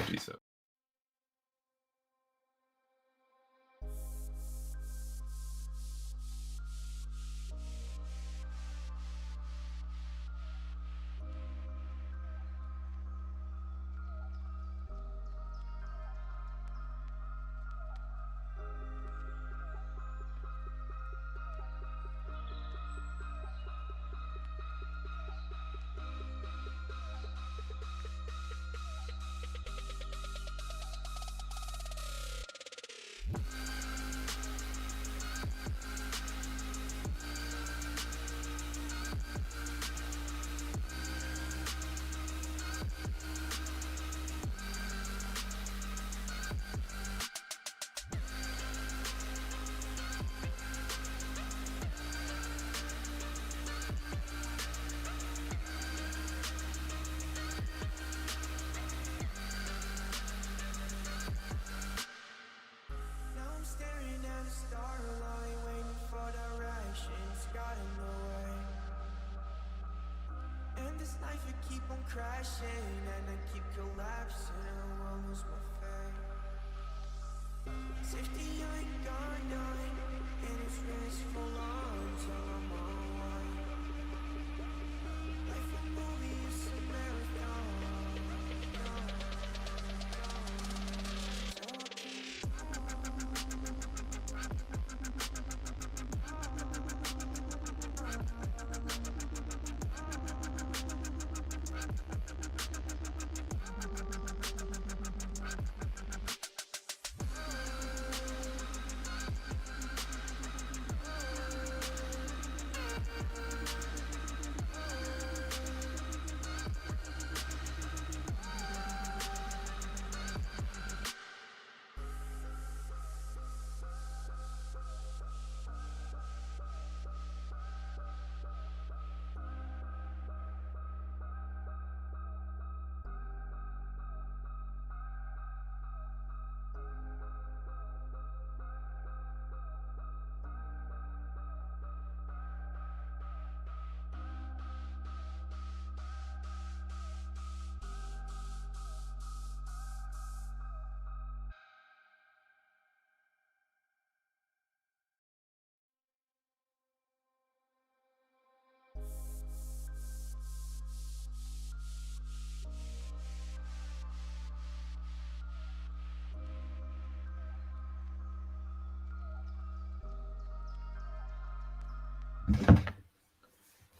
empty. So. Crashing and I keep collapsing, I won't lose my faith. Safety ain't gone nine, and it's risk for long till I'm on one. Life a movie, it's a marathon.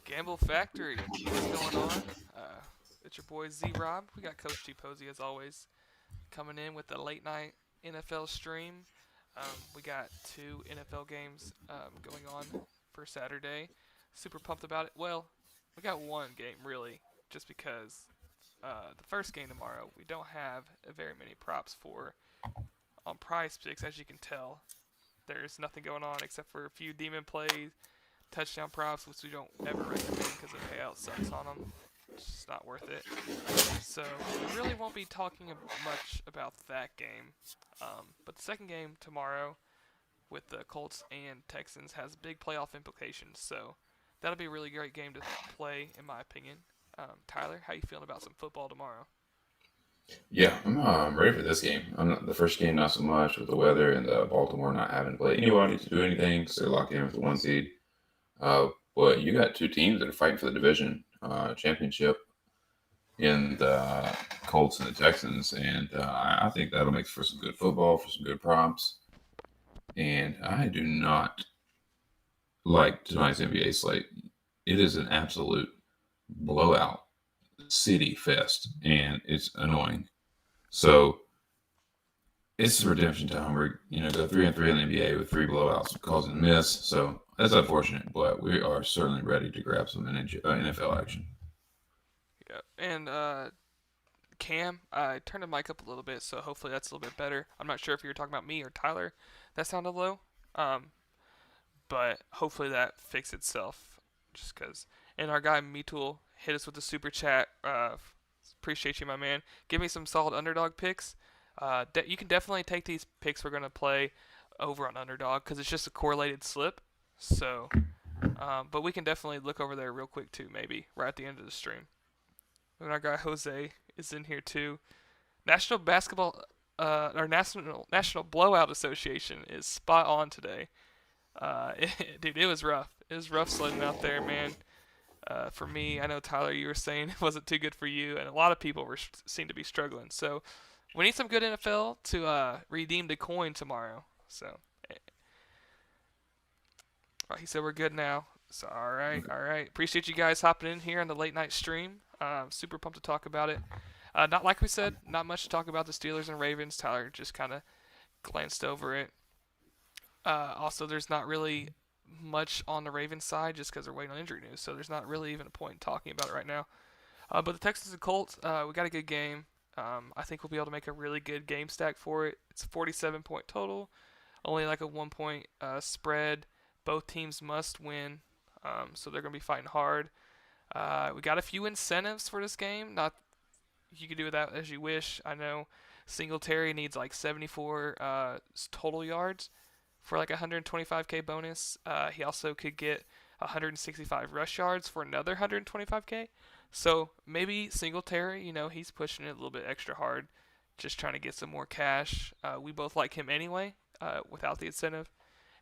Gamble Factory, what's going on? It's your boy ZROB. We got Coach G Posey as always coming in with the late night NFL stream. We got 2 NFL games going on for Saturday. Super pumped about it. Well, we got one game really, just because the first game tomorrow we don't have very many props for on Prizepicks, as you can tell. There's nothing going on except for a few demon plays, touchdown props, which we don't ever recommend because the payout sucks on them. It's just not worth it. So we really won't be talking much about that game. But the second game tomorrow with the Colts and Texans has big playoff implications. So that'll be a really great game to play, in my opinion. Tyler, how you feeling about some football tomorrow? Yeah, I'm ready for this game. I'm not, the first game, not so much with the weather and Baltimore not having to play anybody to do anything, so they're locked in with the 1 seed. But you got two teams that are fighting for the division championship in the Colts and the Texans, and I think that'll make for some good football, for some good props. And I do not like tonight's NBA slate. It is an absolute blowout city fest, and it's annoying. So it's redemption time. We're go 3-3 in the NBA with 3 blowouts, causing miss. So that's unfortunate, but we are certainly ready to grab some NFL action. Yeah. And Cam, I turned the mic up a little bit, so hopefully that's a little bit better. I'm not sure if you were talking about me or Tyler. That sounded low. Um, but hopefully that fixed itself. Just because. And our guy Meetool hit us with the super chat. Appreciate you, my man. Give me some solid underdog picks. You can definitely take these picks we're gonna play over on Underdog because it's just a correlated slip. So, but we can definitely look over there real quick too, maybe right at the end of the stream. And our guy Jose is in here too. National Basketball or National Blowout Association is spot on today. Dude, it was rough. It was rough sledding out there, man. For me, I know Tyler, you were saying it wasn't too good for you, and a lot of people seem to be struggling. So we need some good NFL to redeem the coin tomorrow. So he said we're good now. So all right, Okay. all right. Appreciate you guys hopping in here on the late night stream. Super pumped to talk about it. Not like we said, not much to talk about the Steelers and Ravens. Tyler just kind of glanced over it. Also, there's not really much on the Ravens side just because they're waiting on injury news. So there's not really even a point in talking about it right now. But the Texans and Colts, we got a good game. I think we'll be able to make a really good game stack for it. It's a 47-point total, only like a 1 point spread. Both teams must win, so they're going to be fighting hard. We got a few incentives for this game. Not you can do that as you wish. I know Singletary needs like 74 total yards for like a 125k bonus. He also could get 165 rush yards for another 125k. So maybe Singletary, he's pushing it a little bit extra hard, just trying to get some more cash. We both like him anyway, without the incentive.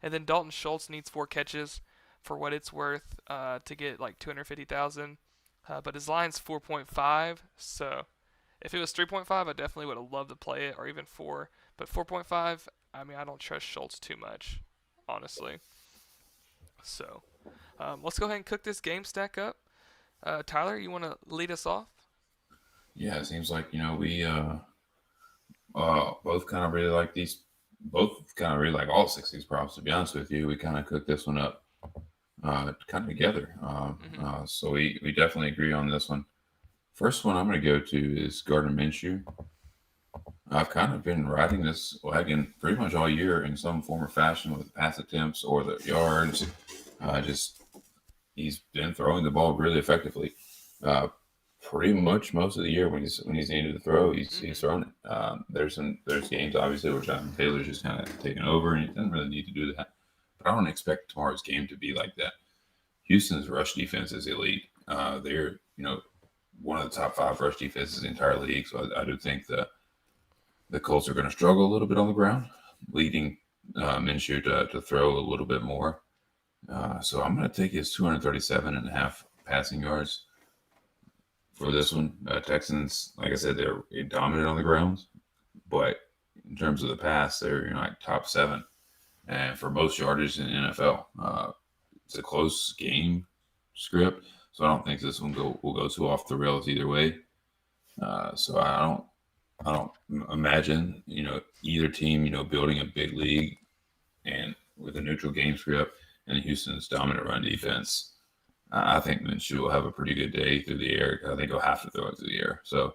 And then Dalton Schultz needs 4 catches for what it's worth to get like 250,000. But his line's 4.5, so if it was 3.5, I definitely would have loved to play it, or even 4. But 4.5, I mean, I don't trust Schultz too much, honestly. So let's go ahead and cook this game stack up. Tyler, you want to lead us off? Yeah, it seems like we both kind of really like these. Both kind of really like all 6 of these props. To be honest with you, we kind of cooked this one up kind of together. Mm-hmm. So we definitely agree on this one. First one I'm going to go to is Gardner Minshew. I've kind of been riding this wagon pretty much all year in some form or fashion with pass attempts or the yards. Just he's been throwing the ball really effectively. Pretty much most of the year when he's needed to throw, he's Mm-hmm. thrown it. There's games obviously where Jonathan Taylor's just kind of taken over and he doesn't really need to do that. But I don't expect tomorrow's game to be like that. Houston's rush defense is elite. They're one of the top 5 rush defenses in the entire league. So I do think the Colts are going to struggle a little bit on the ground, leading Minshew to throw a little bit more. So I'm going to take his 237.5 passing yards for this one. Texans, like I said, they're dominant on the ground, but in terms of the pass, they're like top 7, and for most yardage in the NFL. It's a close game script, so I don't think this one will go too off the rails either way. So I don't imagine either team building a big league and with a neutral game script and Houston's dominant run defense. I think Minshew will have a pretty good day through the air. I think he'll have to throw it through the air. So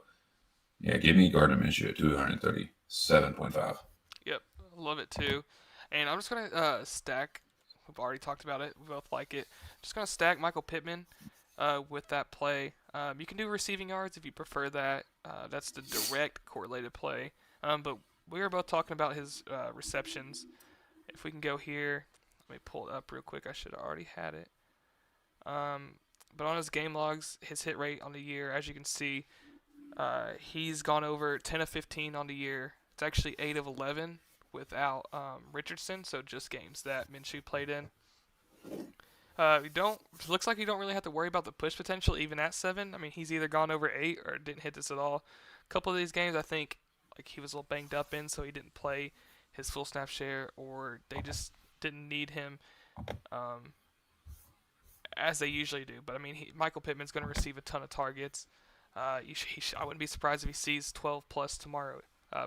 yeah, give me Gardner Minshew at 237.5. Yep, love it too. And I'm just gonna stack. We've already talked about it. We both like it. Just gonna stack Michael Pittman with that play. You can do receiving yards if you prefer that. That's the direct correlated play. But we were both talking about his receptions. If we can go here, let me pull it up real quick. I should have already had it. But on his game logs, his hit rate on the year, as you can see, he's gone over 10 of 15 on the year. It's actually 8 of 11 without Richardson, so just games that Minshew played in. You don't. Looks like you don't really have to worry about the push potential even at 7. I mean, he's either gone over 8 or didn't hit this at all. A couple of these games, I think, like he was a little banged up in, so he didn't play his full snap share, or they just didn't need him um, as they usually do. But I mean, Michael Pittman's going to receive a ton of targets. I wouldn't be surprised if he sees 12 plus tomorrow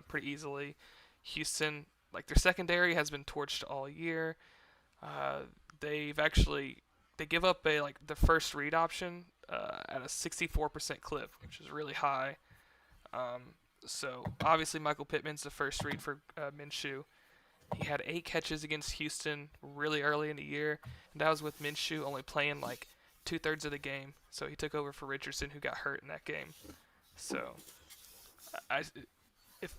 pretty easily. Houston, like their secondary, has been torched all year. Uh, they give up the first read option at a 64% clip, which is really high. So obviously Michael Pittman's the first read for Minshew. He had 8 catches against Houston really early in the year, and that was with Minshew only playing like 2/3 of the game. So he took over for Richardson, who got hurt in that game. So I, if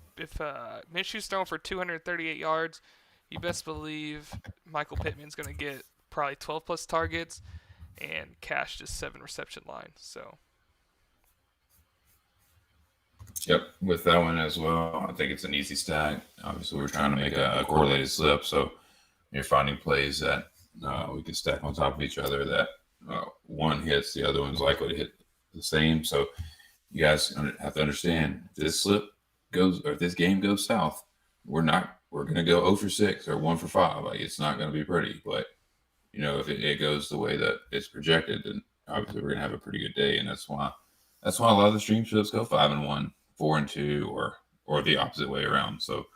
Minshew's throwing for 238 yards, you best believe Michael Pittman's going to get probably 12 plus targets and Cash just 7 reception line. So Yep, with that one as well, I think it's an easy stack. Obviously, we're trying to make a correlated slip, so you're finding plays that we can stack on top of each other. That one hits, the other one's likely to hit the same. So you guys have to understand if this slip goes or if this game goes south, we're gonna go 0 for 6 or 1 for 5. Like it's not gonna be pretty. But if it goes the way that it's projected, then obviously we're gonna have a pretty good day, and that's why a lot of the stream slips go 5-1, 4-2, or the opposite way around. So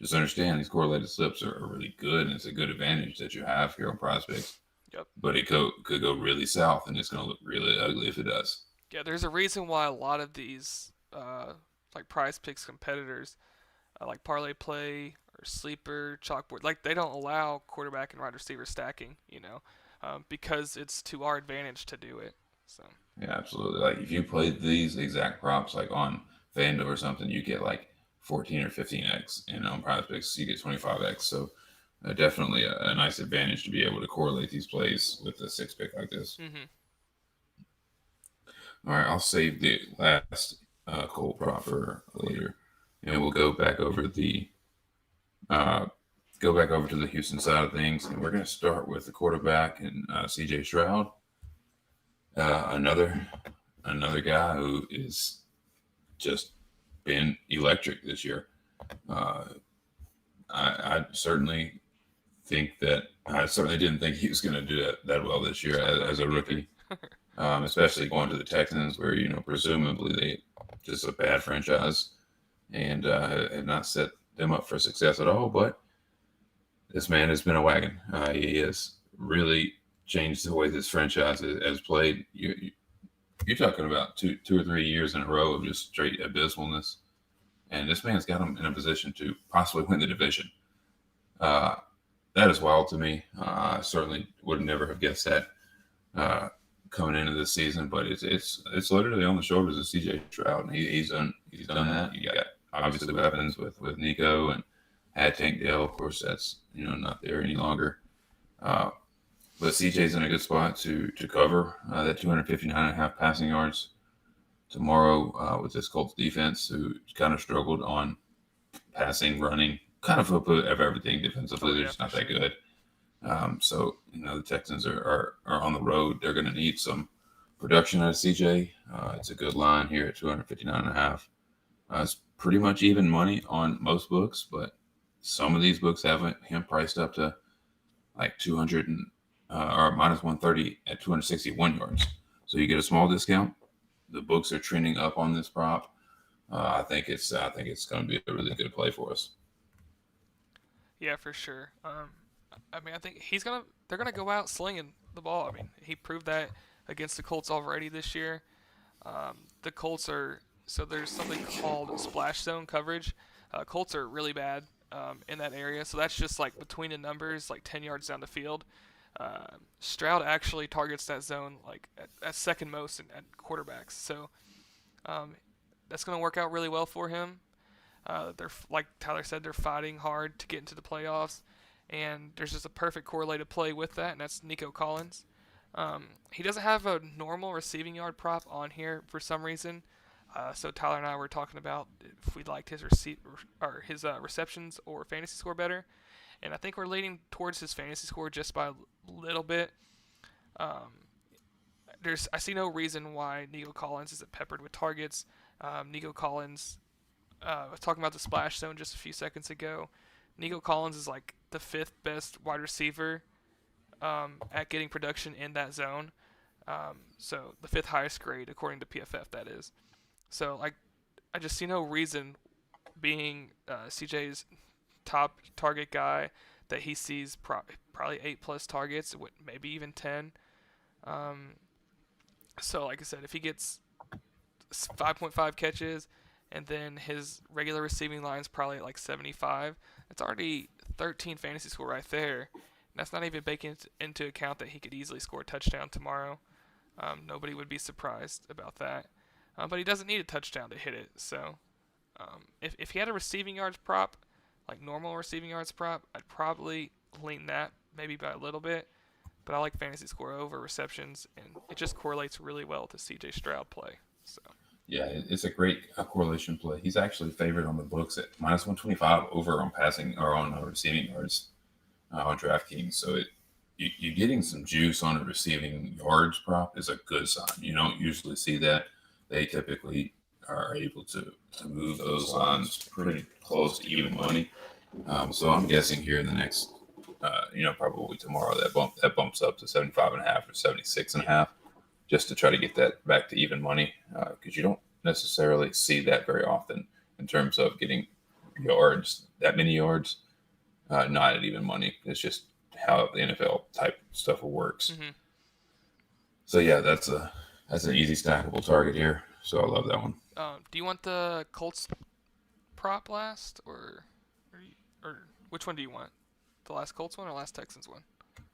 just understand these correlated slips are really good, and it's a good advantage that you have here on Prizepicks. Yep. But it could go really south, and it's going to look really ugly if it does. Yeah, there's a reason why a lot of these like Prize Picks competitors, like Parlayplay or Sleeper, Chalkboard, like they don't allow quarterback and wide receiver stacking, because it's to our advantage to do it. So Yeah, absolutely. Like if you play these exact props like on FanDuel or something, you get like 14 or 15x, and on Prizepicks you get 25x. So definitely a nice advantage to be able to correlate these plays with a 6 pick like this. mm-hmm. All right, I'll save the last cold prop for later, and we'll uh, go back over to the Houston side of things, and we're going to start with the quarterback and C.J. Stroud, another guy who is just been electric this year. Uh, I certainly I certainly didn't think he was going to do that well this year as a rookie. Especially going to the Texans, where presumably they just a bad franchise and have not set them up for success at all. But this man has been a wagon. He has really changed the way this franchise has played. You're talking about two or 3 years in a row of just straight abysmalness, and this man's got him in a position to possibly win the division. Uh, that is wild to me. I certainly would never have guessed that. Coming into this season, but it's literally on the shoulders of C.J. Stroud, and he's done that. You got obviously weapons with Nico and had Tank Dell. Of course, that's not there any longer. But C.J.'s in a good spot to cover that 259.5 passing yards tomorrow with this Colts defense, who kind of struggled on passing, running, kind of of everything defensively. They're just not that good. So the Texans are on the road. They're going to need some production out of CJ. It's a good line here at 259.5. It's pretty much even money on most books, but some of these books have him priced up to like 200 or minus 130 at 261 yards. So you get a small discount. The books are trending up on this prop. I think it's going to be a really good play for us. Yeah, for sure. I mean, I think they're gonna go out slinging the ball. I mean, he proved that against the Colts already this year. The Colts are so there's something called splash zone coverage. Colts are really bad in that area, so that's just like between the numbers, like 10 yards down the field. Stroud actually targets that zone like at second most at quarterbacks, so that's going to work out really well for him. They're like Tyler said, they're fighting hard to get into the playoffs, and there's just a perfect correlated play with that, and that's Nico Collins. He doesn't have a normal receiving yard prop on here for some reason. So Tyler and I were talking about if we liked his his receptions or fantasy score better, and I think we're leaning towards his fantasy score just by a little bit. I see no reason why Nico Collins isn't peppered with targets. Nico Collins, I was talking about the splash zone just a few seconds ago. Nico Collins is like the fifth best wide receiver at getting production in that zone. So the fifth highest grade according to PFF, that is. So I just see no reason being CJ's top target guy that he sees probably 8+ targets, maybe even 10. So like I said, if he gets 5.5 catches and then his regular receiving line is probably at like 75, that's already 13 fantasy score right there. And that's not even baking into account that he could easily score a touchdown tomorrow. Nobody would be surprised about that. But he doesn't need a touchdown to hit it. So if he had a receiving yards prop, like normal receiving yards prop, I'd probably lean that maybe by a little bit. But I like fantasy score over receptions, and it just correlates really well to CJ Stroud play. So Yeah, it's a great correlation play. He's actually favored on the books at -125 over on passing or on receiving yards on DraftKings. So you're getting some juice on a receiving yards prop is a good sign. You don't usually see that. They typically are able to move those lines pretty close to even money. So I'm guessing here in the next, probably tomorrow that bumps up to 75.5 or 76.5, just to try to get that back to even money because you don't necessarily see that very often in terms of getting yards, that many yards, not at even money. It's just how the NFL type stuff works. Mm-hmm. So yeah, that's an easy stackable target here. So I love that one. Do you want the Colts prop last, or which one do you want? The last Colts one or last Texans one?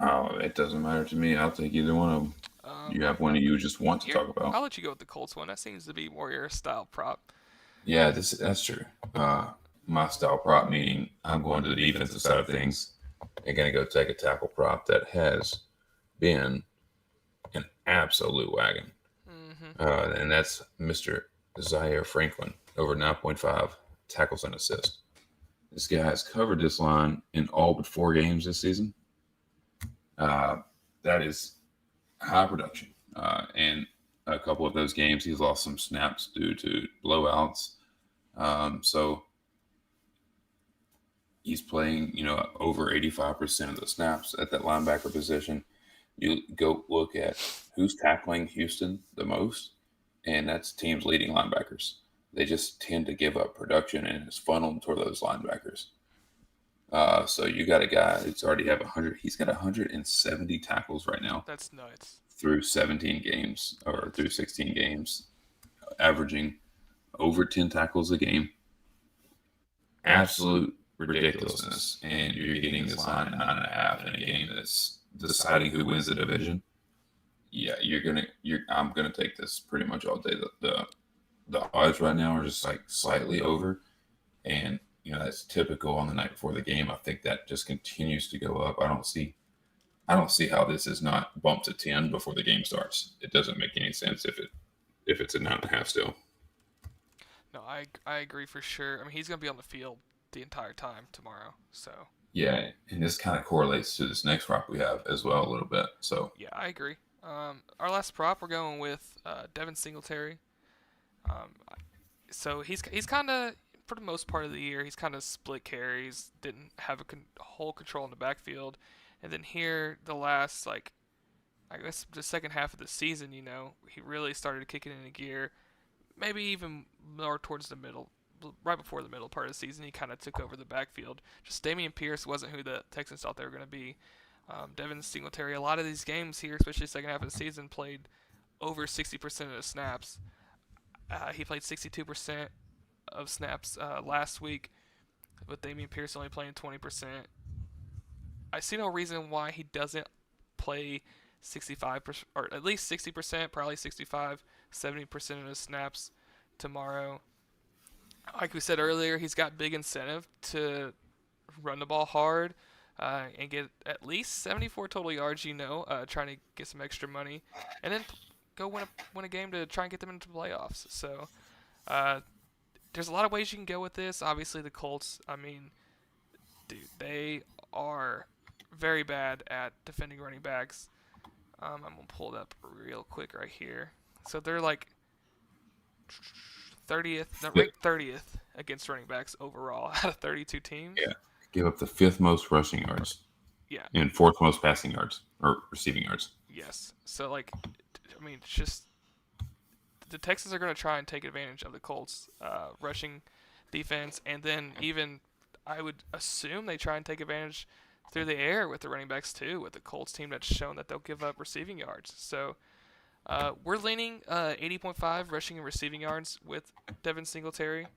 Oh, it doesn't matter to me. I'll take either one of them. Um, You have one you just want to talk about? I'll let you go with the Colts one. That seems to be more your style prop. Yeah, that's true. My style prop meaning I'm going to the defensive side of things and going to go take a tackle prop that has been an absolute wagon. Mm-hmm. And that's Mr. Zaire Franklin over 9.5 tackles and assists. This guy has covered this line in all but 4 games this season. That is high production. And a couple of those games, he's lost some snaps due to blowouts. So he's playing, over 85% of the snaps at that linebacker position. You go look at who's tackling Houston the most, and that's teams' leading linebackers. They just tend to give up production, and it's funneled toward those linebackers. So you got a guy that's already have 100. He's got 170 tackles right now That's nuts. through 17 games or through 16 games, averaging over 10 tackles a game. Absolute ridiculousness. And you're getting this line at 9.5 in a game that's deciding who wins the division. Yeah, I'm gonna take this pretty much all day. The odds right now are just like slightly over, and that's typical on the night before the game. I think that just continues to go up. I don't see how this is not bumped to 10 before the game starts. It doesn't make any sense if it's a 9.5 still. No, I agree for sure. I mean, he's gonna be on the field the entire time tomorrow. So Yeah, and this kind of correlates to this next prop we have as well a little bit. So yeah, I agree. Our last prop, we're going with Devin Singletary. Um, so he's kind of for the most part of the year, he's kind of split carries, didn't have whole control in the backfield, and then here the last I guess the second half of the season, he really started kicking into gear. Maybe even more towards the middle, right before the middle part of the season, he kind of took over the backfield. Just Dameon Pierce wasn't who the Texans thought they were going to be. Devin Singletary, a lot of these games here, especially the second half of the season, played over 60% of the snaps. He played 62% of snaps last week, with Dameon Pierce only playing 20%. I see no reason why he doesn't play 65% or at least 60%, probably 65, 70% of his snaps tomorrow. Like we said earlier, he's got big incentive to run the ball hard and get at least 74 total yards, trying to get some extra money, and then go win a game to try and get them into the playoffs. So there's a lot of ways you can go with this. Obviously, the Colts, I mean, dude, they are very bad at defending running backs. I'm going to pull it up real quick right here. So they're like 30th, ranked 30th against running backs overall out of 32 teams. yeah, give up the 5th most rushing yards. Yeah. And 4th most passing yards or receiving yards. Yes. So I mean, it's just the Texans are going to try and take advantage of the Colts' rushing defense, and then even I would assume they try and take advantage through the air with the running backs too, with the Colts team that's shown that they'll give up receiving yards. So we're leaning 80.5 rushing and receiving yards with Devin Singletary.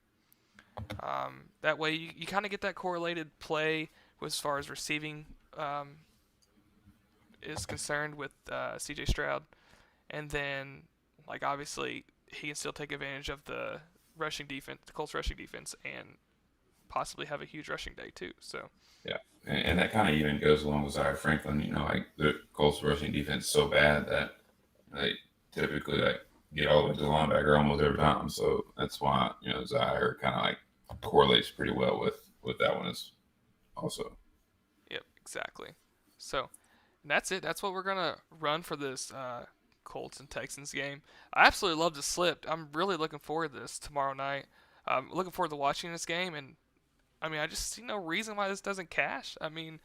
That way you kind of get that correlated play as far as receiving is concerned with C.J. Stroud. And then, obviously, he can still take advantage of the rushing defense, the Colts rushing defense, and possibly have a huge rushing day too. So Yeah, and that kind of even goes along with Zaire Franklin. The Colts rushing defense is so bad that they typically get all the way to the linebacker almost every time. So that's why Zaire kind of like correlates pretty well with that one as also. Yep, exactly. So and that's it. That's what we're gonna run for this Colts and Texans game. I absolutely love the slip. I'm really looking forward to this tomorrow night. I'm looking forward to watching this game, and I mean, I just see no reason why this doesn't cash. I mean,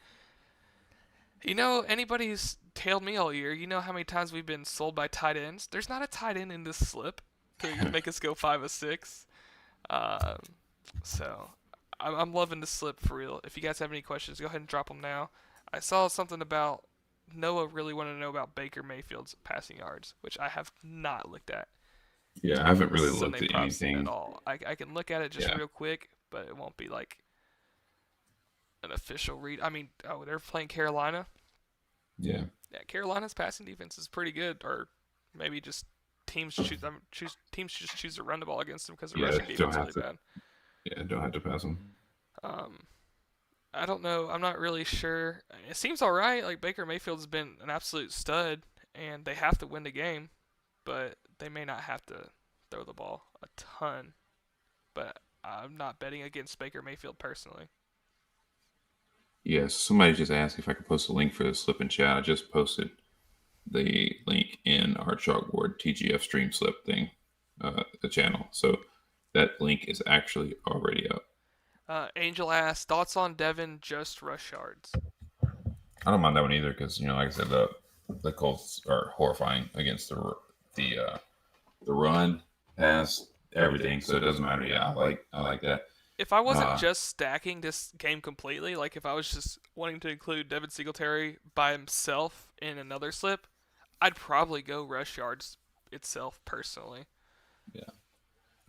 anybody who's tailed me all year, you know how many times we've been sold by tight ends. There's not a tight end in this slip to make us go 5 or 6. Um, so I'm loving the slip for real. If you guys have any questions, go ahead and drop them now. I saw something about Noah really wanted to know about Baker Mayfield's passing yards, which I have not looked at Yeah, I haven't really Sunday looked at props at anything. all. I can look at it just Yeah, real quick, but it won't be like an official read. I mean, oh, they're playing Carolina. yeah, Yeah, Carolina's passing defense is pretty good, or maybe just teams just choose to run the ball against them because the yeah. rushing Don't defense is have really to. bad. Yeah, don't have to pass them. Um, I don't know. I'm not really sure. It seems all right. Like Baker Mayfield's been an absolute stud, and they have to win the game, but they may not have to throw the ball a ton. But I'm not betting against Baker Mayfield personally. Yes, somebody just asked if I could post a link for the slip in chat. I just posted the link in our chalkboard TGF stream slip thing, the channel. So that link is actually already up. Angel asks thoughts on Devin just rush yards. I don't mind that one either because like I said, the Colts are horrifying against the run, pass, everything. So it doesn't matter. Yeah, I like that. If I wasn't Uh, just stacking this game completely, like if I was just wanting to include Devin Singletary by himself in another slip, I'd probably go rush yards itself personally. yeah.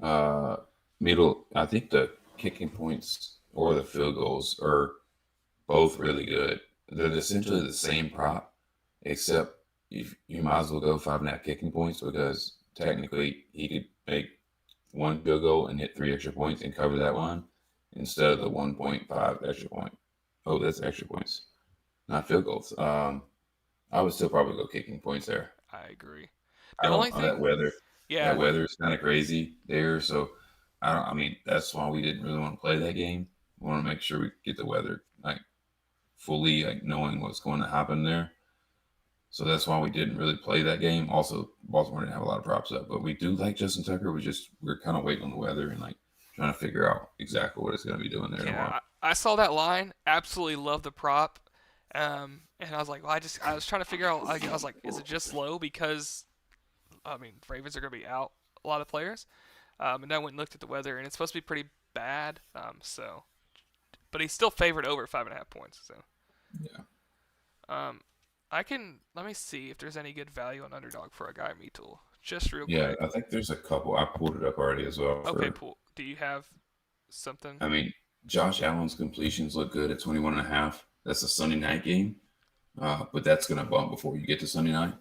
Uh, Middle. I think the kicking points or the field goals are both really good. They're essentially the same prop, except you might as well go 5.5 kicking points because technically he could make one field goal and hit 3 extra points and cover that one instead of the 1.5 extra point. Oh, that's extra points, not field goals. I would still probably go kicking points there. I agree. I The only don't know that thing, weather. yeah, That weather is kind of crazy there, so I don't. I mean, that's why we didn't really want to play that game. We want to make sure we get the weather like fully, like knowing what's going to happen there. So that's why we didn't really play that game. Also, Baltimore didn't have a lot of props up, but we do like Justin Tucker. We're kind of waiting on the weather and like trying to figure out exactly what it's going to be doing there tomorrow. yeah, I saw that line. Absolutely love the prop. And I was like, well, I was trying to figure out. I was like, is it just low because I mean, Ravens are going to be out a lot of players. And then I went and looked at the weather, and it's supposed to be pretty bad. But he's still favored over 5.5 points. So, Yeah, um, let me see if there's any good value on Underdog for a guy me tool, just real yeah. quick. I think there's a couple. I pulled it up already as well. Okay, For pool. Do you have something? I mean, Josh Allen's completions look good at 21.5. That's a Sunday night game, but that's going to bump before you get to Sunday night.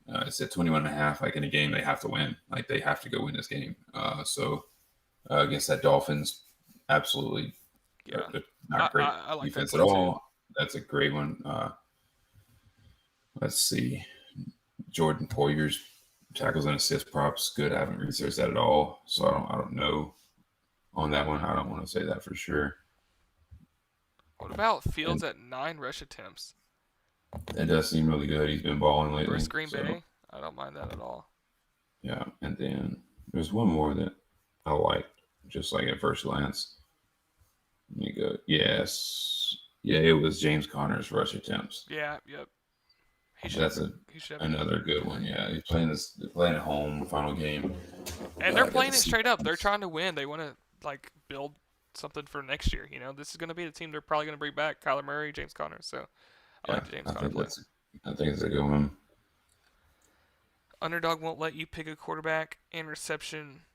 It's at 21.5. Like in a game, they have to win. Like they have to go win this game. So against that Dolphins, absolutely Yeah, not great I like that defense at play too. all. That's a great one. Let's see. Jordan Poyer's tackles and assist props good. I haven't researched that at all, so I don't know on that one. I don't want to say that for sure. What about And Fields at 9 rush attempts that does seem really good. He's been balling versus lately. Green So Bay? I don't mind that at all. yeah. And then there's one more that I liked, just like at first glance. Let me go. Yes. Yeah, it was James Conner's rush attempts. Yeah, yep. He should That's he should have a another good one. Yeah, he's playing this playing at home, final game. And they're I got playing to it see. straight up. They're trying to win. They want to like build something for next year. This is going to be the team they're probably going to bring back: Kyler Murray, James Conner. So I Yeah, like the James I Conner think play. it's a good one. Underdog won't let you pick a quarterback and reception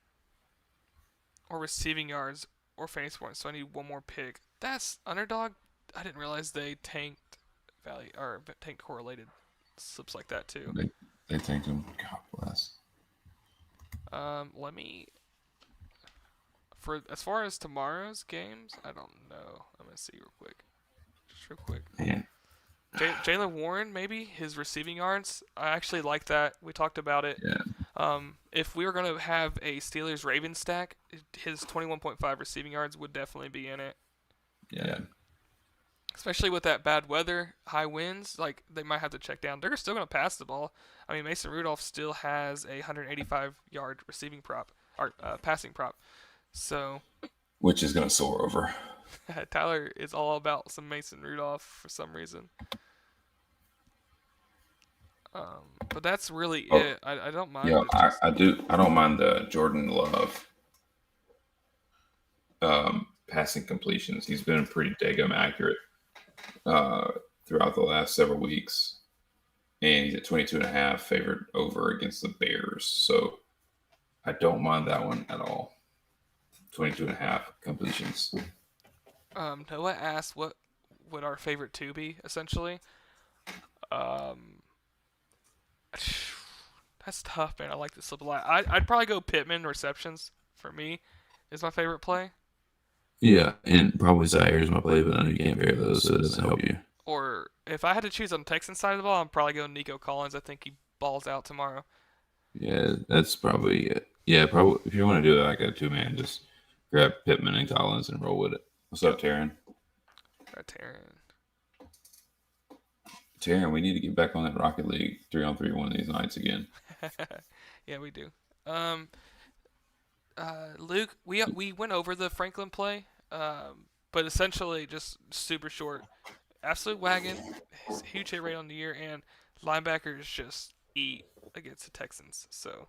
or receiving yards or fantasy points. So I need one more pick. That's Underdog. I didn't realize they tanked value or tanked correlated slips like that too. They tanked him. God bless. Let me for as far as tomorrow's games, I don't know. I'm gonna see real quick, just real quick. Man, Jalen Warren, maybe his receiving yards. I actually like that. We talked about it. yeah, If we were going to have a Steelers Ravens stack, his 21.5 receiving yards would definitely be in it. Yeah. Especially with that bad weather, high winds, like they might have to check down. They're still going to pass the ball. I mean, Mason Rudolph still has a 185-yard receiving prop or passing prop. So Which is going to soar over. Tyler is all about some Mason Rudolph for some reason. But that's really it. I don't mind. Yeah, I do. I don't mind the Jordan Love passing completions. He's been pretty daggum accurate throughout the last several weeks. And he's at 22.5 favored over against the Bears. So I don't mind that one at all. 22.5 completions. Noah asked what would our favorite two be, essentially. That's tough, man. I like to slip a lot. I'd probably go Pittman receptions for me is my favorite play. Yeah, and probably Zaire is my play, but I know you can't vary those, so it doesn't help you. Or if I had to choose on the Texans side of the ball, I'm probably going Nico Collins. I think he balls out tomorrow. Yeah, that's probably it. Yeah, probably if you want to do it like a two-man, just grab Pittman and Collins and roll with it. What's up, Taryn? Taryn, we need to get back on that Rocket League 3-on-3 one of these nights again. Yeah, we do. Luke, we went over the Franklin play, but essentially just super short. Absolute wagon, huge hit rate on the year, and linebackers just eat against the Texans. So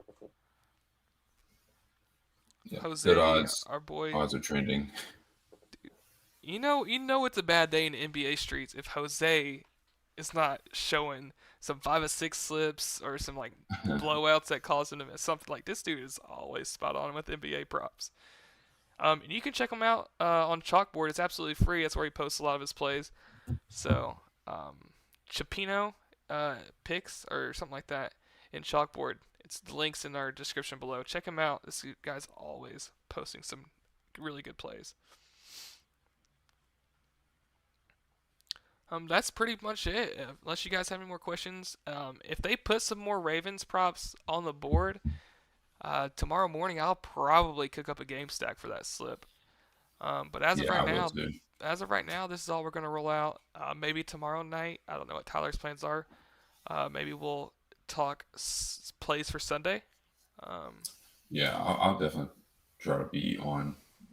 Yeah, Jose, good odds. our boy, Odds are trending. you know it's a bad day in the NBA streets if Jose is not showing some 5 or 6 slips or some like blowouts that cause him to miss something. Like this dude is always spot on with NBA props. And you can check him out on Chalkboard. It's absolutely free. That's where he posts a lot of his plays. So Chapino Picks or something like that in Chalkboard. It's the links in our description below. Check him out. This guy's always posting some really good plays. That's pretty much it. Unless you guys have any more questions, if they put some more Ravens props on the board tomorrow morning, I'll probably cook up a game stack for that slip. But as of right now, this is all we're gonna roll out. Maybe tomorrow night. I don't know what Tyler's plans are. Maybe we'll talk plays for Sunday. Yeah, I'll definitely try to be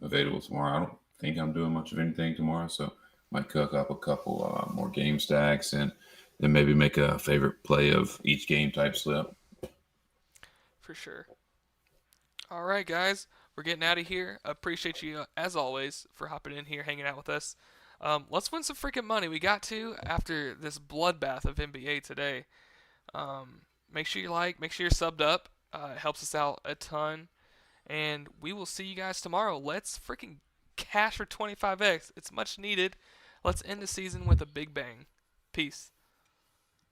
available tomorrow. I don't think I'm doing much of anything tomorrow, so might cook up a couple more game stacks and then maybe make a favorite play of each game type slip. For sure. All right, guys, we're getting out of here. Appreciate you as always for hopping in here, hanging out with us. Let's win some freaking money. We got to after this bloodbath of NBA today. Make sure you make sure you're subbed up. It helps us out a ton. And we will see you guys tomorrow. Let's freaking cash for 25x. It's much needed. Let's end the season with a big bang. Peace.